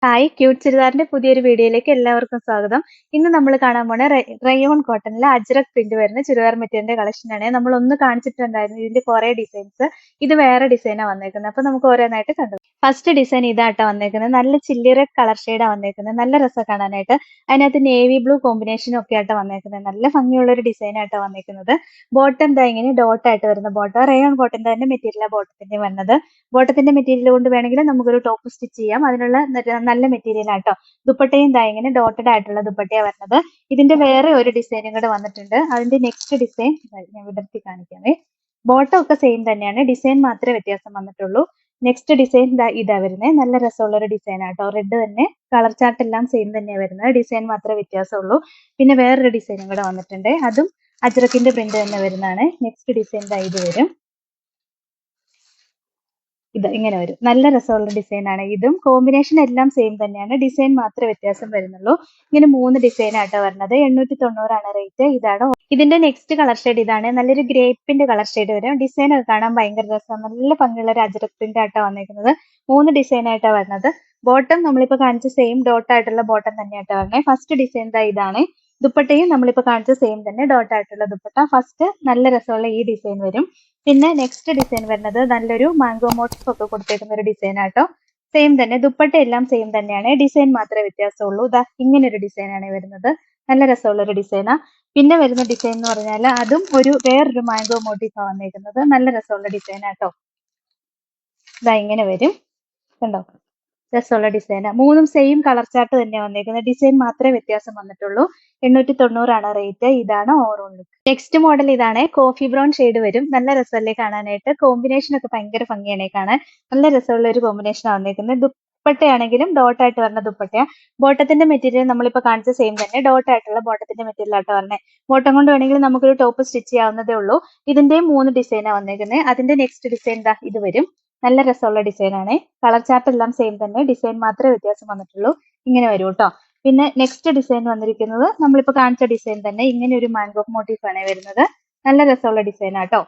Hi cute ചുരിദാറിന്റെ പുതിയൊരു വീഡിയോയിലേക്ക് എല്ലാവർക്കും സ്വാഗതം. ഇന്ന് നമ്മൾ കാണാൻ പോണ റയോൺ കോട്ടണിലെ അജ്രക് പ്രിന്റ് വരുന്ന ചുരിദാർ മെറ്റീരിയലിന്റെ കളക്ഷൻ ആണ്. നമ്മൾ ഒന്ന് കാണിച്ചിട്ടുണ്ടായിരുന്നു ഇതിന്റെ കുറെ ഡിസൈൻസ്. ഇത് വേറെ ഡിസൈനാണ് വന്നേക്കുന്നത്. അപ്പൊ നമുക്ക് ഓരോന്നായിട്ട് കണ്ടു. ഫസ്റ്റ് ഡിസൈൻ ഇതാട്ടോ വന്നേക്കുന്നത്. നല്ല ചില്ലി റെഡ് കളർ ഷെയ്ഡാ വന്നേക്കുന്നത്. നല്ല രസം കാണാനായിട്ട്. അതിനകത്ത് നേവി ബ്ലൂ കോമ്പിനേഷനും ഒക്കെ ആയിട്ട് വന്നേക്കുന്നത്. നല്ല ഭംഗിയുള്ള ഒരു ഡിസൈൻ ആയിട്ടാണ് വന്നേക്കുന്നത്. ബോട്ടം എന്താ ഇങ്ങനെ ഡോട്ട് ആയിട്ട് വരുന്ന ബോട്ടം. റയോൺ കോട്ടന്റെ തന്നെ മെറ്റീരിയലാണ് ബോട്ടത്തിന്റെ വരുന്നത്. ബോട്ടത്തിന്റെ മെറ്റീരിയൽ കൊണ്ട് വേണമെങ്കിൽ നമുക്കൊരു ടോപ്പ് സ്റ്റിച്ച് ചെയ്യാം. അതിനുള്ള നല്ല മെറ്റീരിയൽ ആട്ടോ. ദുപ്പട്ടയും ദാ ഇങ്ങനെ ഡോട്ടഡ് ആയിട്ടുള്ള ദുപ്പട്ടയാണ് വരുന്നത്. ഇതിന്റെ വേറെ ഒരു ഡിസൈനും കൂടെ വന്നിട്ടുണ്ട്. അതിന്റെ നെക്സ്റ്റ് ഡിസൈൻ ഞാൻ വിടർത്തി കാണിക്കാമേ. ബോട്ടം ഒക്കെ സെയിം തന്നെയാണ്, ഡിസൈൻ മാത്രമേ വ്യത്യാസം വന്നിട്ടുള്ളൂ. നെക്സ്റ്റ് ഡിസൈൻ ഇതാ വരുന്നത്. നല്ല രസമുള്ള ഒരു ഡിസൈൻ ആട്ടോ. റെഡ് തന്നെ, കളർ ചാർട്ട് എല്ലാം സെയിം തന്നെയാണ് വരുന്നത്, ഡിസൈൻ മാത്രമേ വ്യത്യാസമുള്ളൂ. പിന്നെ വേറൊരു ഡിസൈനും കൂടെ വന്നിട്ടുണ്ട്. അതും അജ്രക്കിന്റെ പ്രിന്റ് തന്നെ വരുന്നതാണ്. നെക്സ്റ്റ് ഡിസൈൻ ഇത് വരും. ഇത് ഇങ്ങനെ വരും. നല്ല രസമുള്ള ഡിസൈൻ ആണ്. ഇതും കോമ്പിനേഷൻ എല്ലാം സെയിം തന്നെയാണ്, ഡിസൈൻ മാത്രമേ വ്യത്യാസം വരുന്നുള്ളൂ. ഇങ്ങനെ 3 ഡിസൈൻ ആട്ടോ വരുന്നത്. 890 ആണ് റേറ്റ്. ഇതാണ് ഇതിന്റെ നെക്സ്റ്റ് കളർ ഷെയ്ഡ്. ഇതാണ് നല്ലൊരു ഗ്രേപ്പിന്റെ കളർ ഷെയ്ഡ് വരും. ഡിസൈൻ ഒക്കെ കാണാൻ ഭയങ്കര രസമാണ്. നല്ല ഭംഗിയുള്ള ഒരു അജ്രക് പ്രിന്റ് ആട്ടോ വന്നിരിക്കുന്നത്. 3 ഡിസൈൻ ആയിട്ടാണ് വരുന്നത്. ബോട്ടം നമ്മളിപ്പോ കാണിച്ച സെയിം ഡോട്ട് ആയിട്ടുള്ള ബോട്ടം തന്നെയാട്ടോ വരുന്നത്. ഫസ്റ്റ് ഡിസൈൻ ഇതാണ്. ദുപ്പട്ടയും നമ്മളിപ്പോ കാണിച്ച സെയിം തന്നെ ഡോട്ട് ആയിട്ടുള്ള ദുപ്പട്ട. ഫസ്റ്റ് നല്ല രസമുള്ള ഈ ഡിസൈൻ വരും. പിന്നെ നെക്സ്റ്റ് ഡിസൈൻ വരുന്നത് നല്ലൊരു മാംഗോ മോട്ടീഫ് ഒക്കെ കൊടുത്തേക്കുന്ന ഒരു ഡിസൈൻ ആട്ടോ. സെയിം തന്നെ, ദുപ്പട്ട എല്ലാം സെയിം തന്നെയാണ്, ഡിസൈൻ മാത്രമേ വ്യത്യാസമുള്ളൂ. ഇതാ ഇങ്ങനെ ഒരു ഡിസൈൻ ആണ് വരുന്നത്. നല്ല രസമുള്ള ഒരു ഡിസൈനാ. പിന്നെ വരുന്ന ഡിസൈൻ എന്ന് പറഞ്ഞാൽ അതും വേറൊരു മാംഗോ മോട്ടീഫാണ് വന്നേക്കുന്നത്. നല്ല രസമുള്ള ഡിസൈൻ ആട്ടോ. ഇതാ ഇങ്ങനെ വരും, കണ്ടോ, രസമുള്ള ഡിസൈനാണ്. 3ഉം സെയിം കളർ ചാർട്ട് തന്നെ വന്നേക്കുന്നത്, ഡിസൈൻ മാത്രമേ വ്യത്യാസം വന്നിട്ടുള്ളൂ. 890 ആണ് റേറ്റ്. ഇതാണ് ഓവറോൾ ലുക്ക്. നെക്സ്റ്റ് മോഡൽ ഇതാണ്. കോഫി ബ്രൗൺ ഷെയ്ഡ് വരും. നല്ല രസമല്ലേ കാണാനായിട്ട്. കോമ്പിനേഷൻ ഒക്കെ ഭയങ്കര ഭംഗിയാണ് കാണാൻ. നല്ല രസമുള്ള ഒരു കോമ്പിനേഷനാണ് വന്നേക്കുന്നത്. ദുപ്പട്ടയാണെങ്കിലും ഡോട്ട് ആയിട്ട് വരുന്ന ദുപ്പട്ടയാ. ബോട്ടത്തിന്റെ മെറ്റീരിയൽ നമ്മളിപ്പോ കാണിച്ച സെയിം തന്നെ ഡോട്ട് ആയിട്ടുള്ള ബോട്ടത്തിന്റെ മെറ്റീരിയൽ ആട്ടോ പറഞ്ഞത്. ബോട്ടം കൊണ്ട് വേണമെങ്കിൽ നമുക്കൊരു ടോപ്പ് സ്റ്റിച്ച് ചെയ്യാവുന്നതേ ഉള്ളൂ. ഇതിന്റെയും 3 ഡിസൈനാണ് വന്നേക്കുന്നത്. അതിന്റെ നെക്സ്റ്റ് ഡിസൈൻ ഇത് വരും. നല്ല രസമുള്ള ഡിസൈൻ ആണ്. കളർ ചാർട്ട് എല്ലാം സെയിം തന്നെ, ഡിസൈൻ മാത്രമേ വ്യത്യാസം വന്നിട്ടുള്ളൂ. ഇങ്ങനെ വരും കേട്ടോ. പിന്നെ നെക്സ്റ്റ് ഡിസൈൻ വന്നിരിക്കുന്നത് നമ്മളിപ്പോ കാണിച്ച ഡിസൈൻ തന്നെ, ഇങ്ങനെ ഒരു മാംഗോ മോട്ടീഫ് ആണ് വരുന്നത്. നല്ല രസമുള്ള ഡിസൈൻ ആട്ടോ.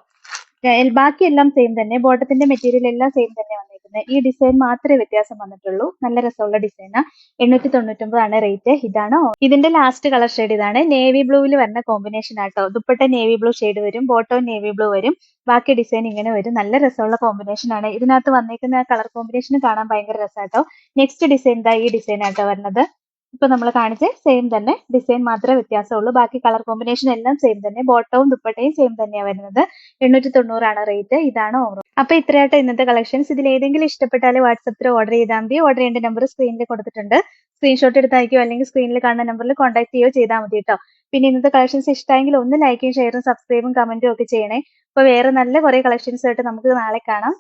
ബാക്കിയെല്ലാം സെയിം തന്നെ, ബോട്ടത്തിന്റെ മെറ്റീരിയൽ എല്ലാം സെയിം തന്നെ വന്നിരിക്കുന്നത്. ഈ ഡിസൈൻ മാത്രമേ വ്യത്യാസം വന്നിട്ടുള്ളൂ. നല്ല രസമുള്ള ഡിസൈനാ. 899 ആണ് റേറ്റ്. ഇതാണ് ഇതിന്റെ ലാസ്റ്റ് കളർ ഷെയ്ഡ്. ഇതാണ് നേവി ബ്ലൂവിൽ വരുന്ന കോമ്പിനേഷൻ ആട്ടോ. ദുപ്പട്ട നേവി ബ്ലൂ ഷെയ്ഡ് വരും, ബോട്ടവും നേവി ബ്ലൂ വരും. ബാക്കി ഡിസൈൻ ഇങ്ങനെ വരും. നല്ല രസമുള്ള കോമ്പിനേഷൻ ആണ്. ഇതിനകത്ത് വന്നിരിക്കുന്ന കളർ കോമ്പിനേഷൻ കാണാൻ ഭയങ്കര രസമാട്ടോ. നെക്സ്റ്റ് ഡിസൈൻ ഈ ഡിസൈൻ ആട്ടോ വരുന്നത്. ഇപ്പൊ നമ്മൾ കാണിച്ച സെയിം തന്നെ, ഡിസൈൻ മാത്രമേ വ്യത്യാസമുള്ളൂ. ബാക്കി കളർ കോമ്പിനേഷൻ എല്ലാം സെയിം തന്നെ, ബോട്ടവും ദുപ്പട്ടയും സെയിം തന്നെയാണ് വരുന്നത്. 890 ആണ് റേറ്റ്. ഇതാണ് ഓവറോൾ. അപ്പൊ ഇത്രയായിട്ട് ഇന്നത്തെ കളക്ഷൻസ്. ഇതിൽ ഏതെങ്കിലും ഇഷ്ടപ്പെട്ടാൽ വാട്സപ്പിൽ ഓർഡർ ചെയ്താൽ മതി. ഓർഡർ ചെയ്യേണ്ട നമ്പർ സ്ക്രീനിൽ കൊടുത്തിട്ടുണ്ട്. സ്ക്രീൻഷോട്ട് എടുത്ത് അയക്കുകയോ അല്ലെങ്കിൽ സ്ക്രീനിൽ കാണുന്ന നമ്പറിൽ കോൺടാക്ട് ചെയ്യുകയോ ചെയ്താൽ മതി കേട്ടോ. പിന്നെ ഇന്നത്തെ കളക്ഷൻസ് ഇഷ്ടമെങ്കിൽ ഒന്ന് ലൈക്കും ഷെയറും സബ്സ്ക്രൈബും കമന്റും ഒക്കെ ചെയ്യണേ. അപ്പൊ വേറെ നല്ല കുറെ കളക്ഷൻസ് ആയിട്ട് നമുക്ക് നാളെ കാണാം.